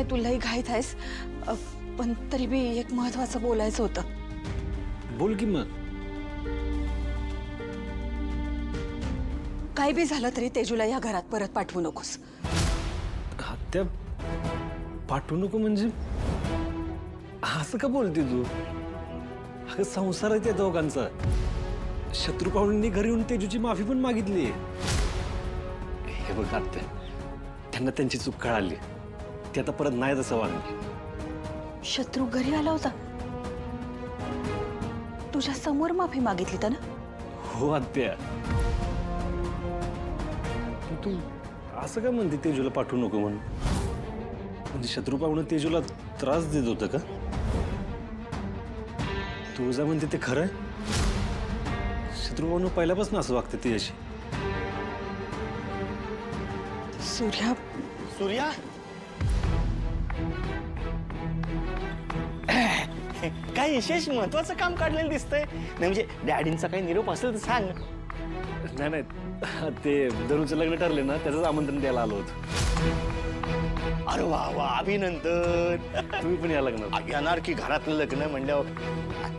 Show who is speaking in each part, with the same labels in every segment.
Speaker 1: आहे तू लई घाईत आहेस, पण तरी बी एक महत्वाचं बोलायचं होतं.
Speaker 2: बोल की मग.
Speaker 1: काही बी झालं तरी तेजूला या घरात परत पाठवू नकोस.
Speaker 2: आत्या पाठवू नको म्हणजे असं का बोलते तू? अगं संसार आहे त्या दोघांचा. शत्रू पाहुण्यांनी घरी येऊन तेजूची माफी पण मागितली. हे बघ आत्या, त्यांना त्यांची चूक कळाली. ती आता परत नाही तसं वागणार.
Speaker 1: शत्रू घरी आला होता, तुझ्या समोर माफी मागितली तर ना?
Speaker 2: हो आत्या. तू असं का म्हणते तेजूला पाठवू नको म्हणून? म्हणजे शत्रू पाहुणं तेजूला त्रास देत होतं का? तुझा म्हणते ते खरं आहे? शत्रू पाहुणं पहिल्यापासून असं वागते त्याच्याशी.
Speaker 1: सूर्या,
Speaker 3: सूर्या काय विशेष महत्वाचं काम काढलेलं दिसतंय. नाही म्हणजे डॅडींचा काही निरोप असेल तर सांग.
Speaker 2: नाही नाही, ते दरूचं लग्न ठरले ना, त्याचंच आमंत्रण द्यायला आलो होतो.
Speaker 3: अरे वा वा, अभिनंदन.
Speaker 2: तुम्ही पण या लग्नात
Speaker 3: येणार की घरातलं लग्न म्हणल्यावर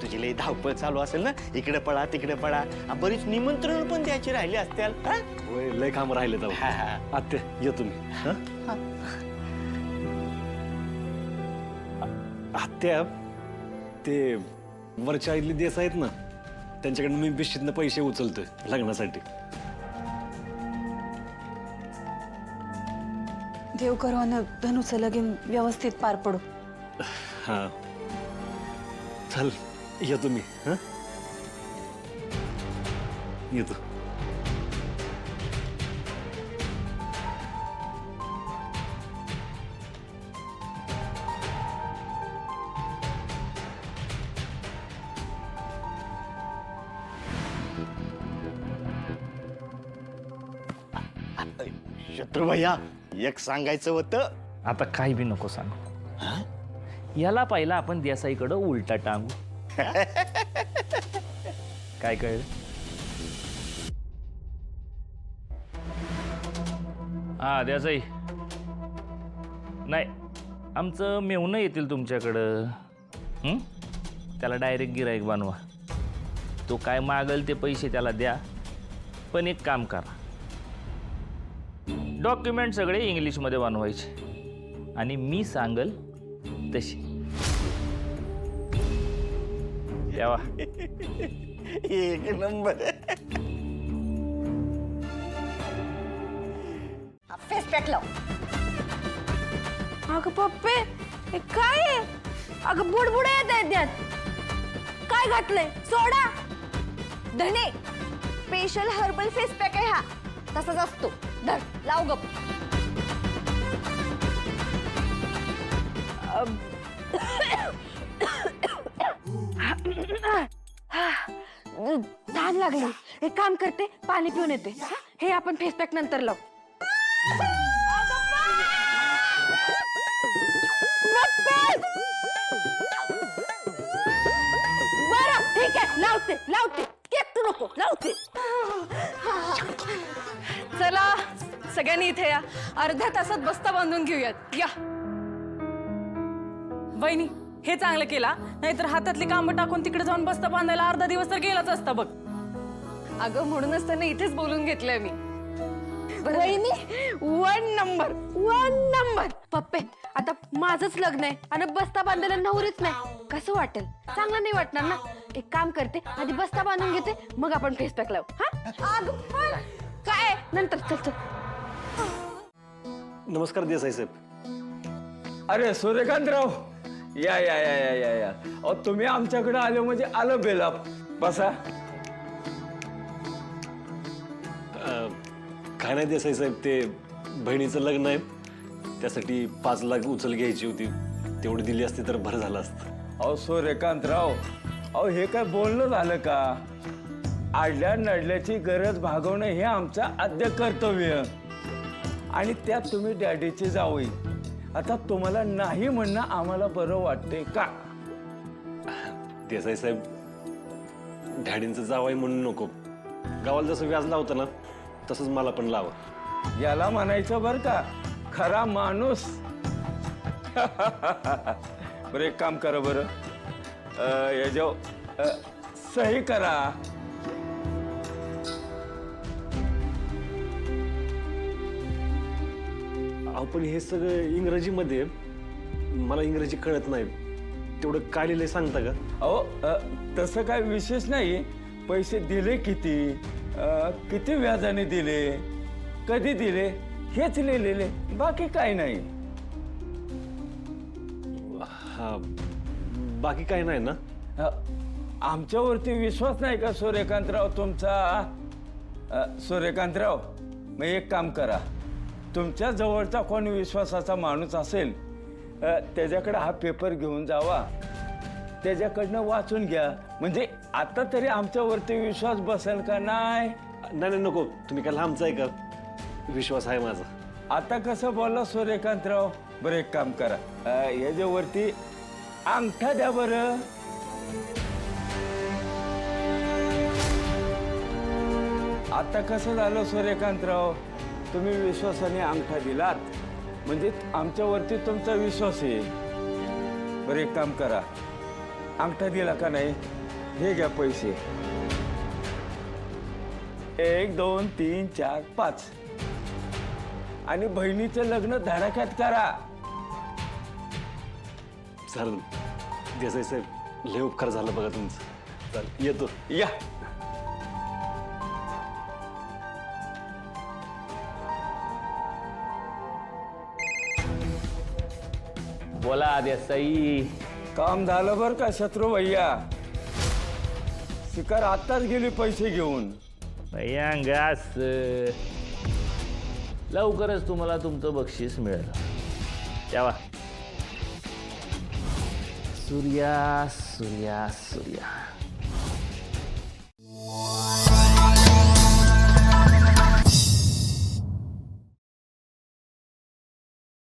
Speaker 3: तुझी लई धावपळ चालू असेल ना, इकडे पळा तिकडे पळा. बरीच निमंत्रण पण द्यायची राहिली असतील.
Speaker 2: होय, लय काम राहिले तर. आत्या ये तुम्ही. आत्या, ते वरच्या इथले देस आहेत ना, त्यांच्याकडनं मी बिशीतनं पैसे उचलतोय लग्नासाठी.
Speaker 1: देव करो आणि धनुचं लगीन व्यवस्थित पार पडू.
Speaker 2: हा चल येतो मी. हा येतो.
Speaker 3: शत्रू भैया, एक सांगायचं होतं.
Speaker 4: आता काही बी नको सांगू. याला पहिला आपण देसाईकडं उलटा टांगू. काय कळलं? हा देसाई, नाही आमचं मेहुणं येतील तुमच्याकडं. त्याला डायरेक्ट गिराईक बनवा. तो काय मागल ते पैसे त्याला द्या. पण एक काम करा, डॉक्युमेंट सगळे इंग्लिशमध्ये बनवायचे आणि मी सांगल तशी. तेव्हा
Speaker 3: एक नंबर.
Speaker 5: फेस पॅक लाव.
Speaker 1: अगं पप्पे, हे काय आहे?
Speaker 5: अगं बुडबुड येत आहेत त्यात. काय घातलंय? सोडा. धने, स्पेशल हर्बल फेस पॅक आहे हा. तसाच असतो. धर, लाव गप.
Speaker 1: तहान लागली. एक काम करते, पाणी पिऊन येते. हे आपण फेस पॅक नंतर लावू.
Speaker 5: बरं ठीक आहे, लावते लावते. एकटू नको, लावते.
Speaker 1: चला सगळ्यांनी इथे या. अर्ध्या तासात बस्ता बांधून घेऊयात. या
Speaker 6: वहिनी, हे चांगलं केला. नाहीतर हातातली कामं टाकून तिकडे जाऊन बस्ता बांधायला अर्धा दिवस तर गेलाच असता बघ.
Speaker 1: अगं म्हणूनच त्यांना इथेच बोलून घेतलंय मी.
Speaker 5: वहिनी, वन नंबर वन नंबर. पप्पे, आता माझंच लग्न आहे आणि बस्ता बांधायला नवरीच नाही. कसं वाटेल? चांगलं नाही वाटणार ना. एक काम करते, आधी बस्ता बांधून घेते, मग आपण फेस पॅक लावू. हा काय नंतर. चल चल.
Speaker 2: नमस्कार देसाई साहेब.
Speaker 7: अरे सूर्यकांतराव, या या या या या या. अहो तुम्ही आमच्याकडे आले म्हणजे आलं बेलाप. बसा.
Speaker 2: काय नाही देसाई साहेब, ते बहिणीचं लग्न आहे, त्यासाठी 5 लाख उचल घ्यायची होती. तेवढी दिली असती तर बरं झालं असतं.
Speaker 7: अहो सूर्यकांतराव, अहो हे काय बोलणं झालं का? आडल्या नडल्याची गरज भागवणं हे आमचं आद्य कर्तव्य. आणि त्यात तुम्ही डॅडीची जावई. आता तुम्हाला नाही म्हणणं आम्हाला बरं वाटतंय का?
Speaker 2: देसाई साहेब, डॅडींचं जावई म्हणून नको. गावाला जसं व्याज लावतं ना, तसंच मला पण लावा.
Speaker 7: याला म्हणायचं बरं का खरा माणूस. बरं एक काम करा बरं, याच्यावर सही करा.
Speaker 2: अहो पण हे सगळं इंग्रजीमध्ये आहे. मला इंग्रजी कळत नाही. तेवढं काय लिहिलंय सांगता का?
Speaker 7: अहो तसं काय विशेष नाही. पैसे दिले किती, किती व्याजाने दिले, कधी दिले, हेच लिहिलेले, बाकी काय नाही.
Speaker 2: हा, बाकी काय नाही ना?
Speaker 7: आमच्यावरती विश्वास नाही का सूर्यकांतराव तुमचा? सूर्यकांतराव, मग एक काम करा, तुमच्या जवळचा कोण विश्वासाचा माणूस असेल त्याच्याकडे हा पेपर घेऊन जावा, त्याच्याकडनं वाचून घ्या. म्हणजे आता तरी आमच्यावरती विश्वास बसेल का नाही?
Speaker 2: नाही नको, तुम्ही काय लांबचा आहे का? विश्वास आहे माझा.
Speaker 7: आता कसं बोलला सूर्यकांतराव? बरं एक काम करा, याच्यावरती अंगठा द्या बरं. आता कसं झालं सूर्यकांतराव, तुम्ही विश्वासाने अंगठा दिलात म्हणजे आमच्यावरती तुमचा विश्वास आहे. बरं एक काम करा, अंगठा दिला का नाही, हे घ्या पैसे. 1 2 3 4 5 आणि बहिणीचं लग्न धडाक्यात करा.
Speaker 2: चालेल देसाई साहेब, लय उपकार झाला बघा तुमचं. चालेल येतो.
Speaker 7: या.
Speaker 4: बोला देसाई.
Speaker 7: काम झालं बरं का शत्रू भैया? शिकार आत्ताच गेली पैसे घेऊन.
Speaker 4: भैयांगास लवकरच तुम्हाला तुमचं बक्षीस मिळेल. तेव्हा सूर्या सूर्या सूर्या